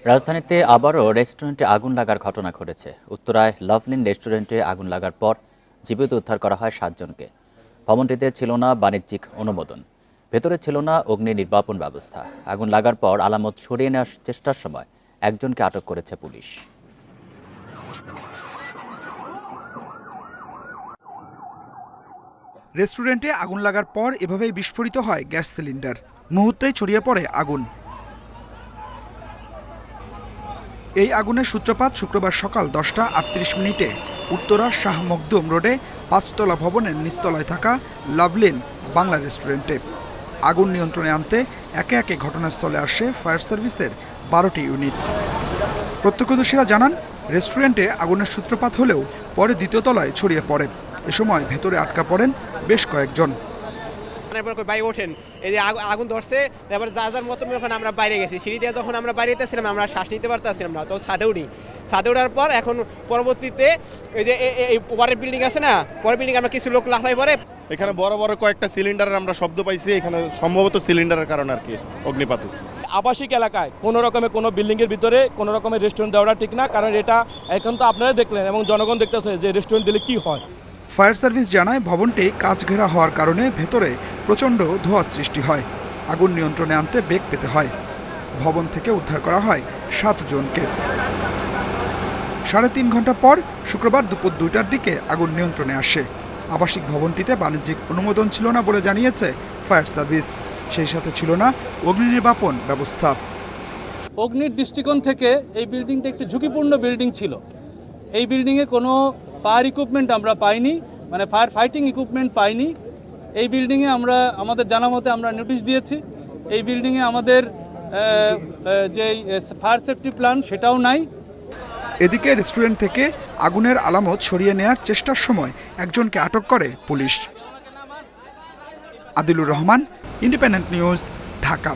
রাজধানীতে আবারও রেস্টুরেন্টে আগুন লাগার ঘটনা ঘটেছে। উত্তরায় লাভলিন রেস্টুরেন্টে আগুন লাগার পর জীবিত উদ্ধার করা হয় 7 জনকে। ভবনটিতে ছিল না বাণিজ্যিক অনুমোদন, ভেতরে ছিল না অগ্নি নির্বাপন ব্যবস্থা। আগুন লাগার পর আলামত সরিয়ে নেওয়ার চেষ্টার সময় একজনকে আটক করেছে পুলিশ। রেস্টুরেন্টে আগুন লাগার পর এভাবেই বিস্ফোরিত হয় গ্যাস সিলিন্ডার। মুহূর্তেই ছড়িয়ে পড়ে আগুন। এই আগুনের সূত্রপাত শুক্রবার সকাল 10:38 উত্তরা শাহ মখদুম রোডে 5তলা ভবনের নিচতলায় থাকা লাভলিন বাংলা রেস্টুরেন্টে। আগুন নিয়ন্ত্রণে আনতে একে একে ঘটনাস্থলে আসে ফায়ার সার্ভিসের 12টি ইউনিট। প্রত্যক্ষদর্শীরা জানান, রেস্টুরেন্টে আগুনের সূত্রপাত হলেও পরে দ্বিতীয় তলায় ছড়িয়ে পড়ে। এ সময় ভেতরে আটকা পড়েন বেশ কয়েকজন। বাইরে ওঠেন, এই যে আগুন ধরছে, এবার যার মতো যখন আমরা বাইরে গেছি, সিঁড়ি দিয়ে যখন আমরা বাইরে যেতেছিলাম, আমরা শ্বাস নিতে পারতেছিলাম না, তো ছাদে উঠি। ছাদে ওঠার পর এখন পরবর্তীতে এই যে এই পরের বিল্ডিং আছে না, পরের বিল্ডিং আমরা কিছু লোক লাফাই পরে। এখানে বড় বড় কয়েকটা সিলিন্ডারের আমরা শব্দ পাইছি। এখানে সম্ভবত সিলিন্ডারের কারণে আর কি অগ্নিপাত হচ্ছে। আবাসিক এলাকায় কোনো রকমের কোনো বিল্ডিংয়ের ভিতরে কোনো রকমের রেস্টুরেন্ট দেওয়াটা ঠিক না, কারণ এটা এখন তো আপনারা দেখলেন এবং জনগণ দেখতেছে যে রেস্টুরেন্ট দিলে কি হয়। ফায়ার সার্ভিস জানায়, ভবনটি কাচ ঘেরা হওয়ার কারণে ভেতরে প্রচণ্ড ধোঁয়ার সৃষ্টি হয়। আগুন নিয়ন্ত্রণে আনতে বেগ পেতে হয়। ভবন থেকে উদ্ধার করা হয় 7 জনকে। 3.5 ঘন্টা পর শুক্রবার দুপুর 2টার দিকে আগুন নিয়ন্ত্রণে আসে। আবাসিক ভবনটিতে বাণিজ্যিক অনুমোদন ছিল না বলে জানিয়েছে ফায়ার সার্ভিস। সেই সাথে ছিল না অগ্নি নির্বাপন ব্যবস্থা। অগ্নির দৃষ্টিকোণ থেকে এই বিল্ডিংটা একটি ঝুঁকিপূর্ণ বিল্ডিং ছিল। এই বিল্ডিংয়ে কোনো ফায়ার ইকুইপমেন্ট আমরা পাইনি, মানে ফায়ার ফাইটিং ইকুইপমেন্ট পাইনি। এই বিল্ডিংয়ে আমরা আমাদের জানা মতে আমরা নোটিশ দিয়েছি। এই বিল্ডিংয়ে আমাদের যে ফায়ার সেফটি প্ল্যান সেটাও নাই। এদিকে রেস্টুরেন্ট থেকে আগুনের আলামত সরিয়ে নেয়ার চেষ্টার সময় একজনকে আটক করে police. Adilur Rahman, independent news, Dhaka.